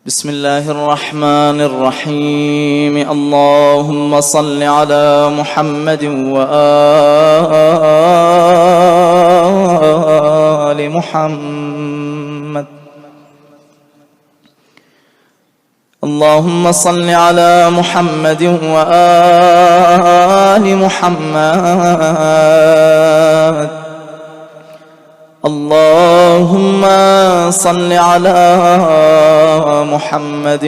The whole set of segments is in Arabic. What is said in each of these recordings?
بسم الله الرحمن الرحيم. اللهم صل على محمد وآل محمد. اللهم صل على محمد وآل محمد. اللهم صل على محمد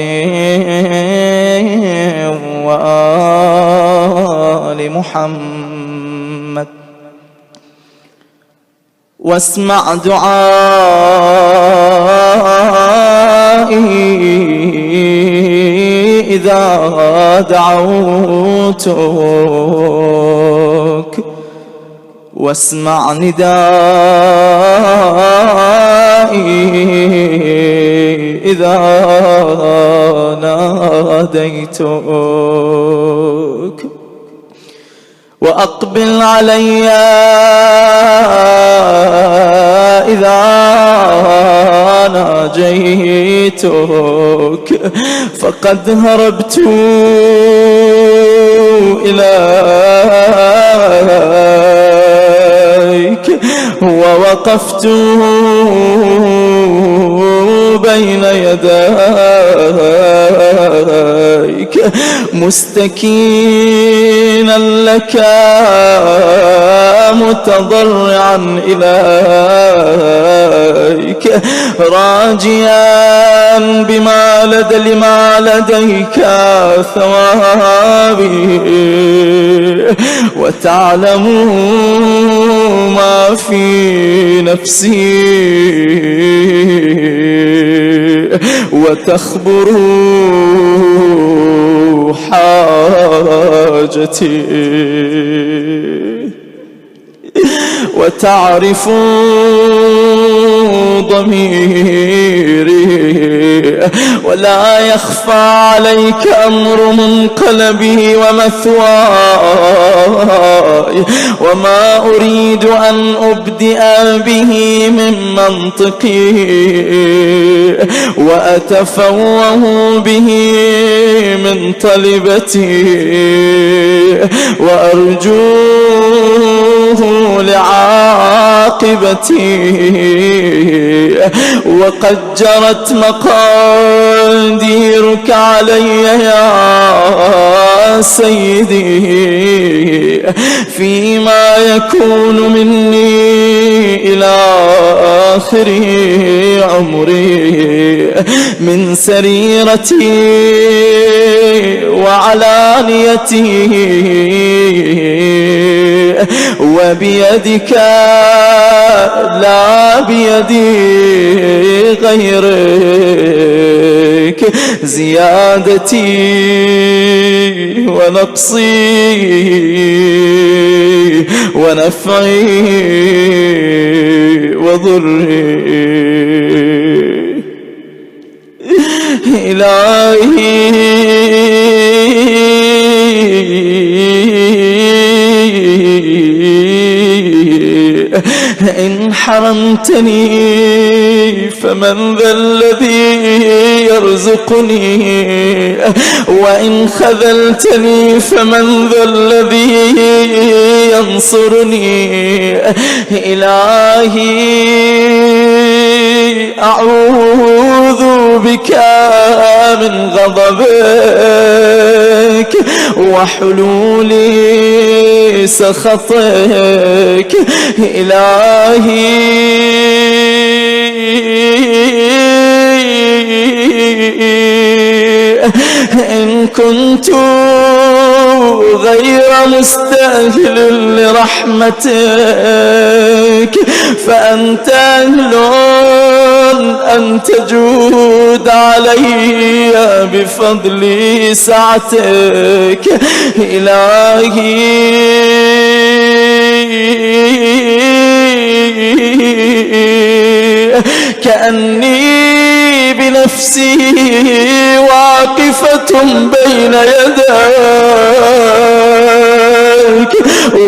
وآل محمد واسمع دعائي إذا دعوتك، واسمع ندائي إذا ناديتك، وأقبل علي إذا ناجيتك، فقد هربت إليك ووقفت بين يديك مستكينا لك متضرعا إليك راجيا بما لما لديك ثوابي، وتعلم ما في نفسي وتخبر حاجتي، وتعرف ضميري، ولا يخفى عليك أمر منقلبي ومثواي، وما أريد أن أبدئ به من منطقي وأتفوه به من طلبتي، وأرجوه لعاقبتي، وقد جرت مقاديرك علي يا سيدي فيما يكون مني إلى آخر عمري، من سريرتي وعلانيتي، وبيدك لا بيدي غيرك، زيادتي ونقصي ونفعي وضري. إلهي إن حرمتني فمن ذا الذي يرزقني، وإن خذلتني فمن ذا الذي ينصرني. إلهي أعوذ بك من غضبك وحلول سخطك. إلهي إن كنت غير مستأهل لرحمتك فأنت أهل أن تجود علي بفضل سعتك. إلهي كأني بنفسي واقفة بين يديك،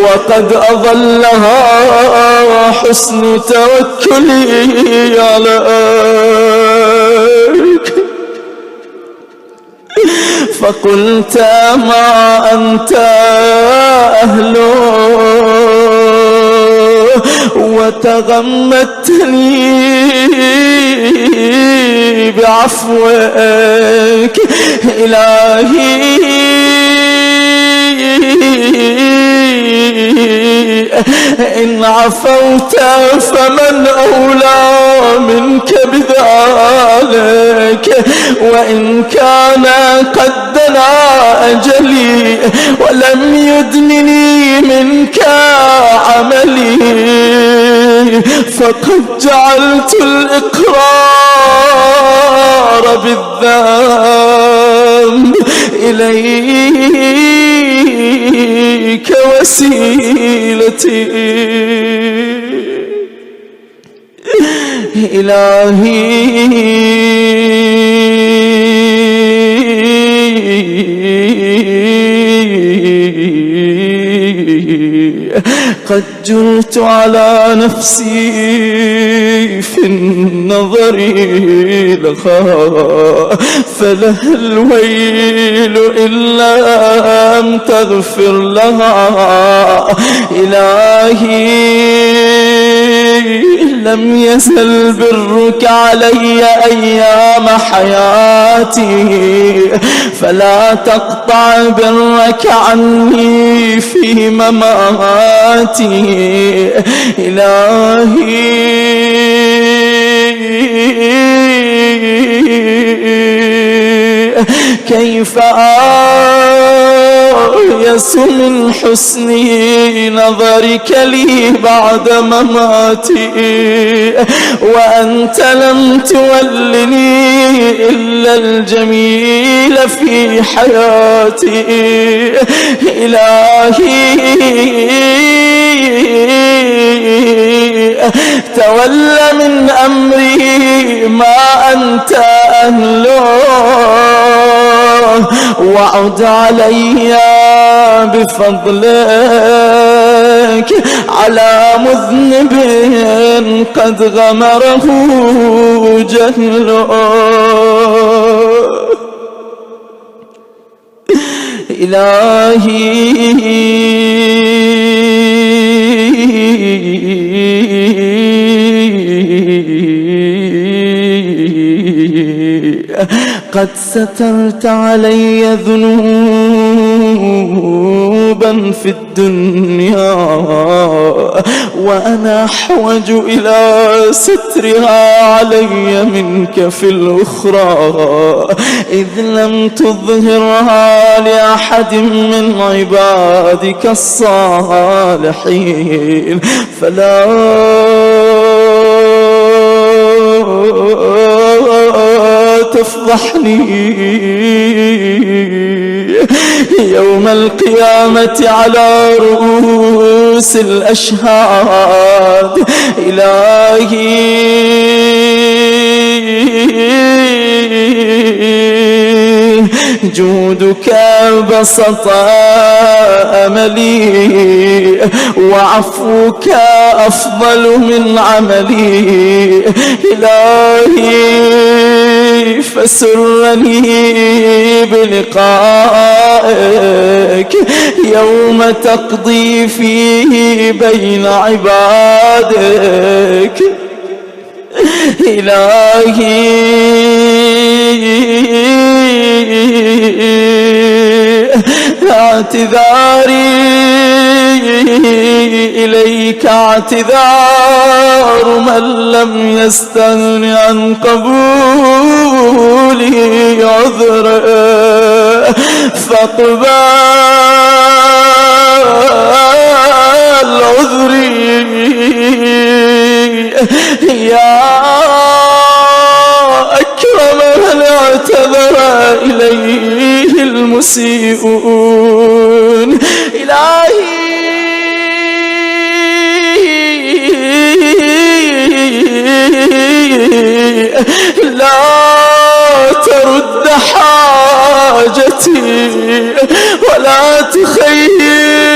وقد أظلها حسن توكلي عليك. فقلت ما أنت أهله وتغمدتني بعفوك إلهي إن عفوت فمن أولى منك بذلك وإن كان قد دنا أجلي ولم يدنني منك عملي فقد جعلت الإقرار بالذنب إليك وسيلتي إلهي قد جرت على نفسي في النظر لها فلها الويل إن لم تغفر لها إلهي لم يزل برك علي أيام حياتي فلا تقطع برك عني في مماتي إلهي كيف آيس من حسن نظرك لي بعد مماتي وأنت لم تولني إلا الجميل في حياتي إلهي تولى من أمري ما أنت أهله وعد علي بفضلك على مذنب قد غمره جهله قد سترت علي ذنوبا في الدنيا وأنا أحوج إلى سترها علي منك في الأخرى إذ لم تظهرها لأحد من عبادك الصالحين فلا تفضحني يوم القيامة على رؤوس الأشهاد إلهي جودك بسط أملي وعفوك أفضل من عملي إلهي فسرني بلقائك يوم تقضي فيه بين عبادك إلهي اعتذاري إليك اعتذار من لم يستغن عن قبولي عذره فاقبل عذري يا أكرم من اعتذر إليه المسيئون إلهي لا ترد حاجتي ولا تخيب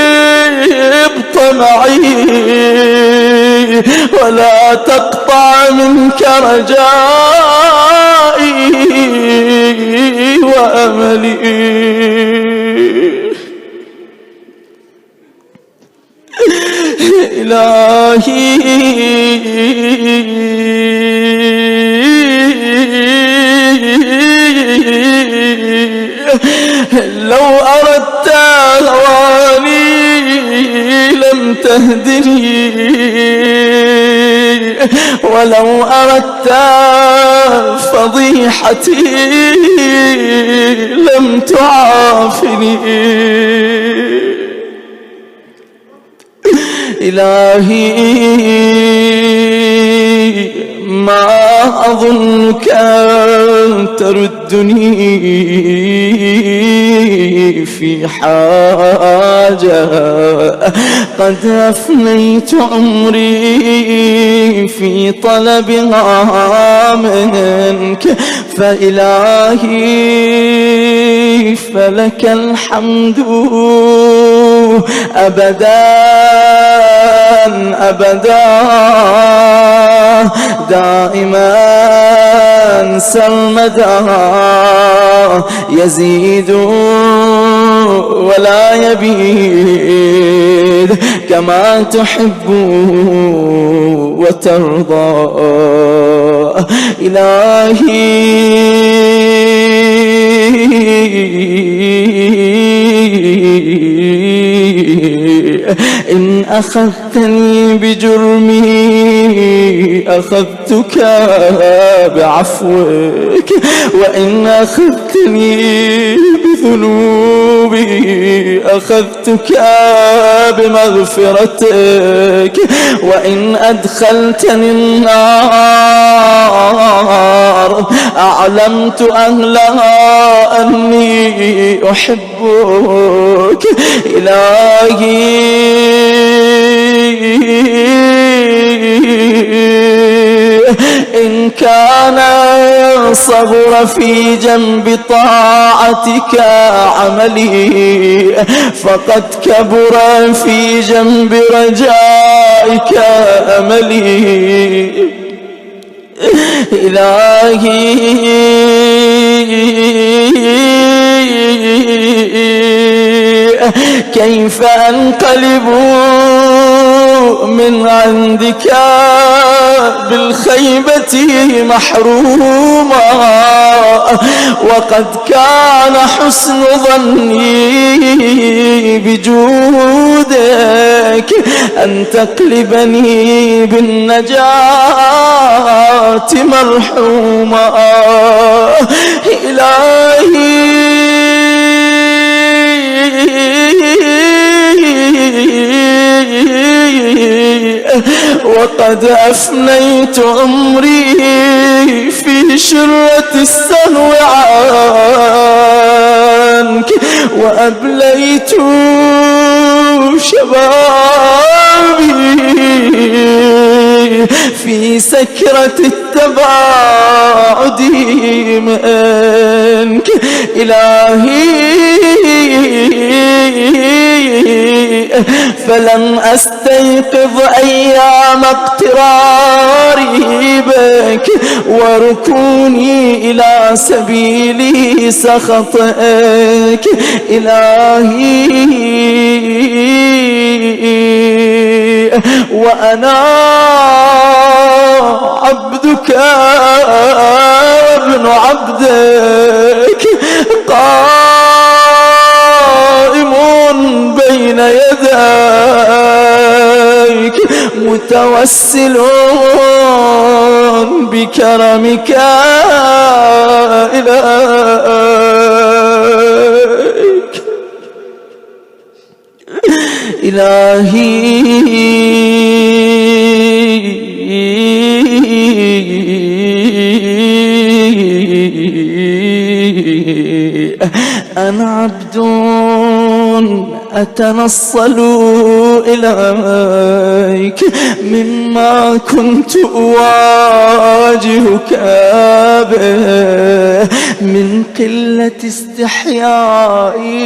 طمعي ولا تقطع منك رجائي وأملي لو أردت هواني لم تهدني، ولو أردت فضيحتي لم تعافني. إلهي ما أظنك تردني في حاجة، قد أفنيت عمري في طلبها منك، فإلهي فلك الحمد أبدا أبدا، دائما سرمدا، يزيد ولا يبيد، كما تحب وترضى. إلهي إن أخذتني بجرمي أخذتك بعفوك، وإن أخذتني بذنوبي أخذتك بمغفرتك، وإن أدخلتني النار أعلمت أهلها أني أحبك. إلهي إن كان صبر في جنب طاعتك عملي، فقد كبر في جنب رجائك أملي. إلهي كيف أنقلب من عندك بالخيبة محروما، وقد كان حسن ظني بجودك أن تقلبني بالنجاة مرحوما. إلهي وقد أفنيت عمري في شرة السهو عنك، وأبليت شبابي في سكرة التباعد منك. إلهي فلم أستيقظ أيام اقتراري بك وركوني إلى سبيل سخطك. إلهي وأنا عبدك وابن عبدك قائم بين يديك متوسل بكرمك إليك. إلهي أنا عبد أتنصل إليك مما كنت أواجهك به من قلة استحيائي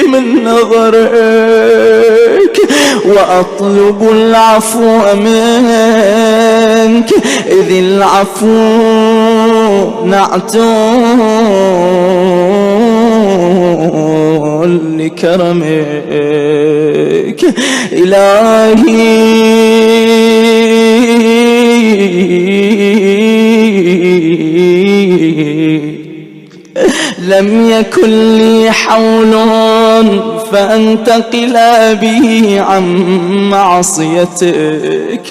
من نظرك، وأطلب العفو منك إذ العفو نعت لكرمك إلهي. لم يكن لي حول فأنتقل به عن معصيتك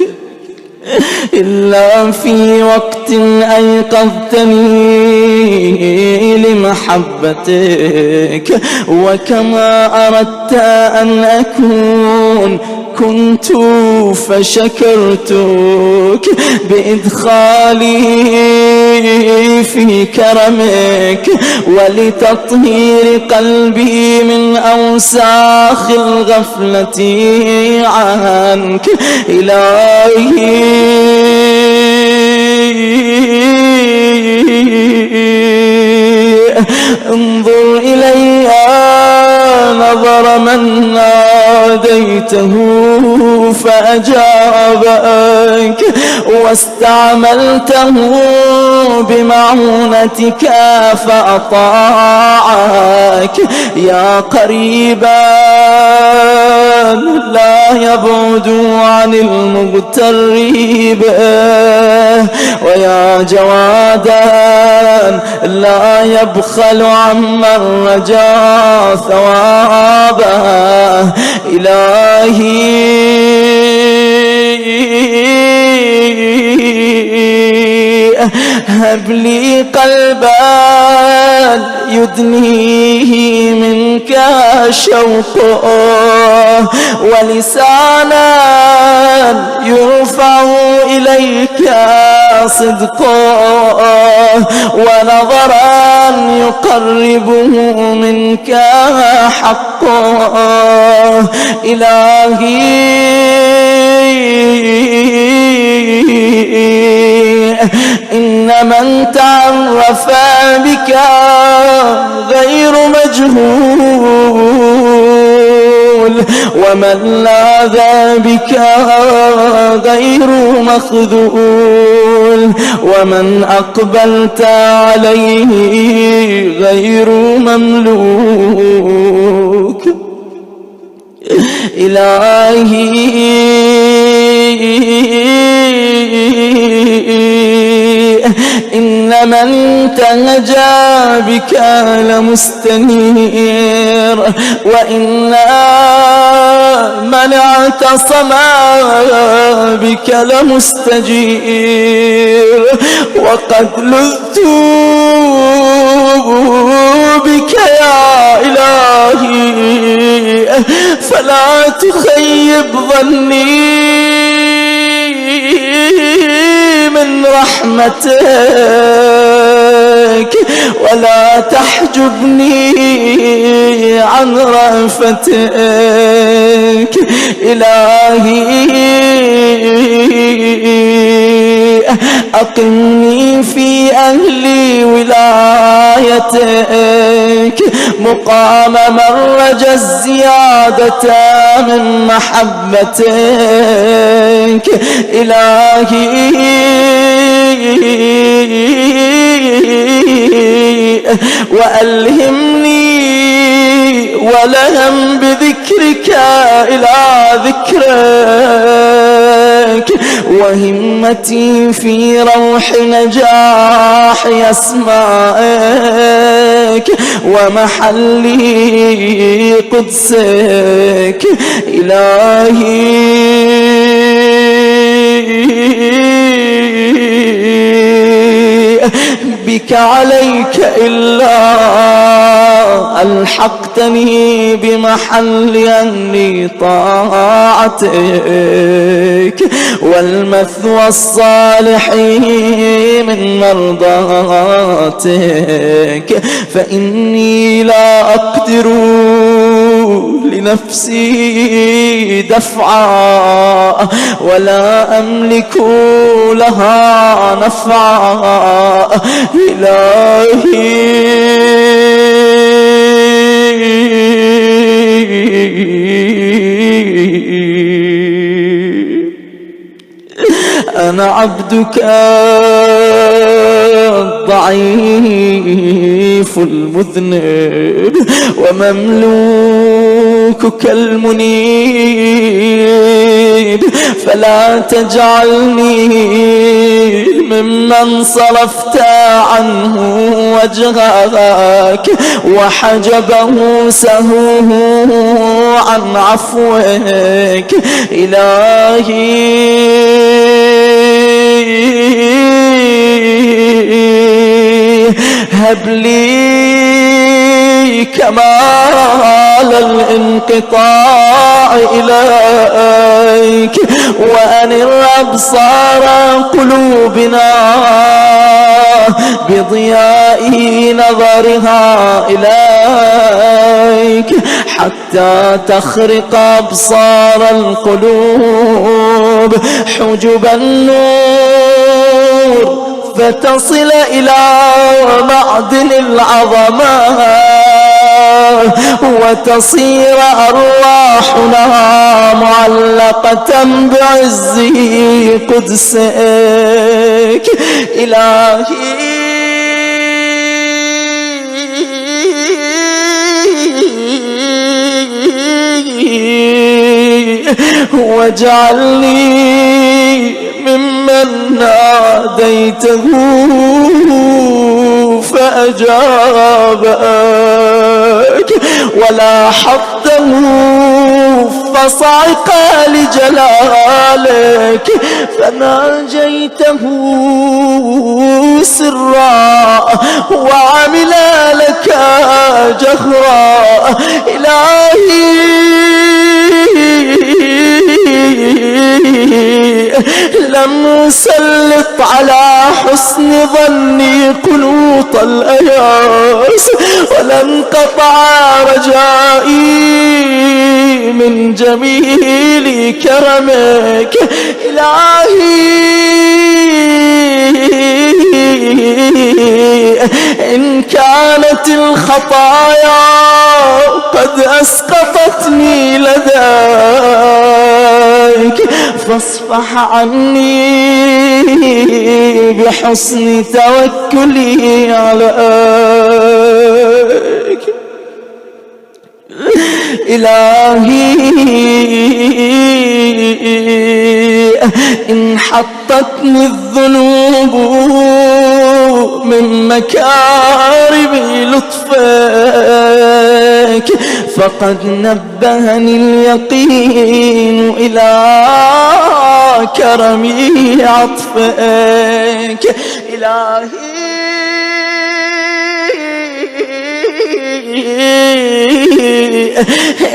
إلا في وقت أيقظتني لمحبتك، وكما أردت أن أكون كنت فشكرتك بإدخالي في كرمك ولتطهير قلبي من أوساخ الغفلة عنك إلهي. انظر إلي نظر من ناديته فأجابك واستعملته بمعونتك فأطاعك. يا قريبا لا يبعد عن المغترب، ويا جوادا لا يبخل عمن رجا ثوابه إلهي. هب لي قلبا يدنيه منك شوقه، ولسانا يرفع إليك صدقه، ونظرا يقربه منك حقه إلهي. إن من تعرف بك غير مجهول، ومن لاذ بك غير مخذول، ومن أقبلت عليه غير مملوك إلهي. إن من تهجى بك لمستنير، وإن من اعتصم بك لمستجير، وقد لذت بك يا إلهي فلا تخيب ظني من رحمتك، ولا تحجبني عن رأفتك إلهي. أقمني في أهل ولايتك مقام من رجا الزيادة من محبتك إلهي. وألهمني ولهم بذكرك إلى ذكرك، وهمتي في روح نجاح أسمائك، ومحلي قدسك إلهي. بك عليك إلا ألحقتني بمحل أني طاعتك، والمثوى الصالحين من مرضاتك، فإني لا أقدر لنفسي دفعا ولا أملك لها نفعا إلهي. أنا عبدك الضعيف اللطيف المذنب ومملوكك المنيب، فلا تجعلني ممن صرفت عنه وجهك وحجبه سهوه عن عفوك. إلهي هب لي كمال الانقطاع إليك، وأنر أبصار قلوبنا بضياء نظرها إليك، حتى تخرق أبصار القلوب حجب النور، فتصل إلى معدن العظمة، وتصير أرواحنا معلقة بعز قدسك. إلهي واجعلني ممن ناديته فأجابك، ولا حطه فصعق لجلالك، فناجيته سرا وعمل لك جهرا. إلهي لم أسلط على حسن ظني قنوط الأياس، ولن قطع رجائي من جميل كرمك. إلهي إن كانت الخطايا قد أسقطتني لديك، فاصفح عني بحسن توكلي عليك. إلهي إن حطتني الذنوب من مكارم لطفك، فقد نبهني اليقين إلى كرم عطفك. إلهي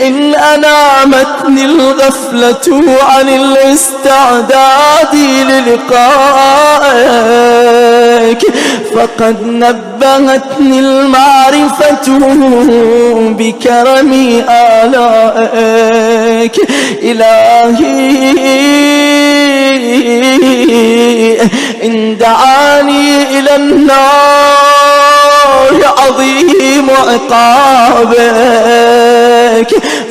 إن أنامتني الغفلة عن الاستعداد للقائك، فقد نبهتني المعرفة بكرم آلائك. إلهي إن دعاني إلى النار عظيم عقابك،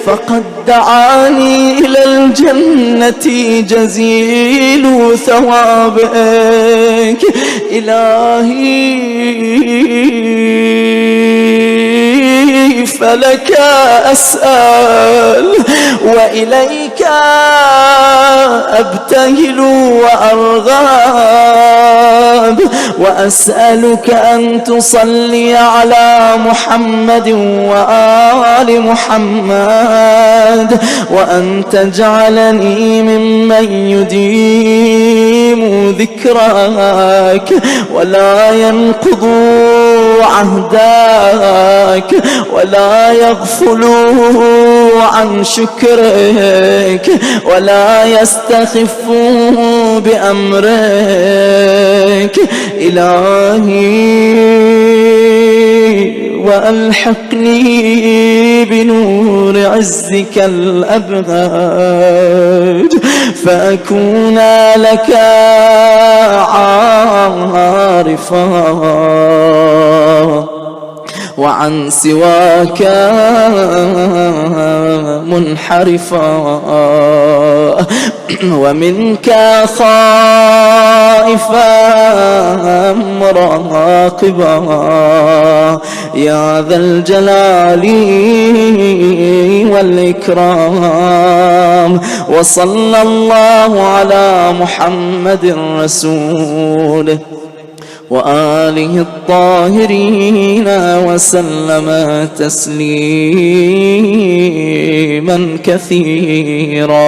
فقد دعاني إلى الجنة جزيل ثوابك. إلهي فلك أسأل وإليك أبتهل وأرغب، وأسألك أن تصلي على محمد وآل محمد، وأن تجعلني ممن يديم ذكرك ولا ينقض عهدك ولا يغفل عن شكرك ولا يستخف بأمرك. إلهي وألحقني بنور عزك الأبهج، فأكون لك عارفا وعن سواك منحرفا، ومنك خائفا مراقبا يا ذا الجلال والإكرام. وصلى الله على محمد رسوله وآله الطاهرين وسلم تسليما كثيرا.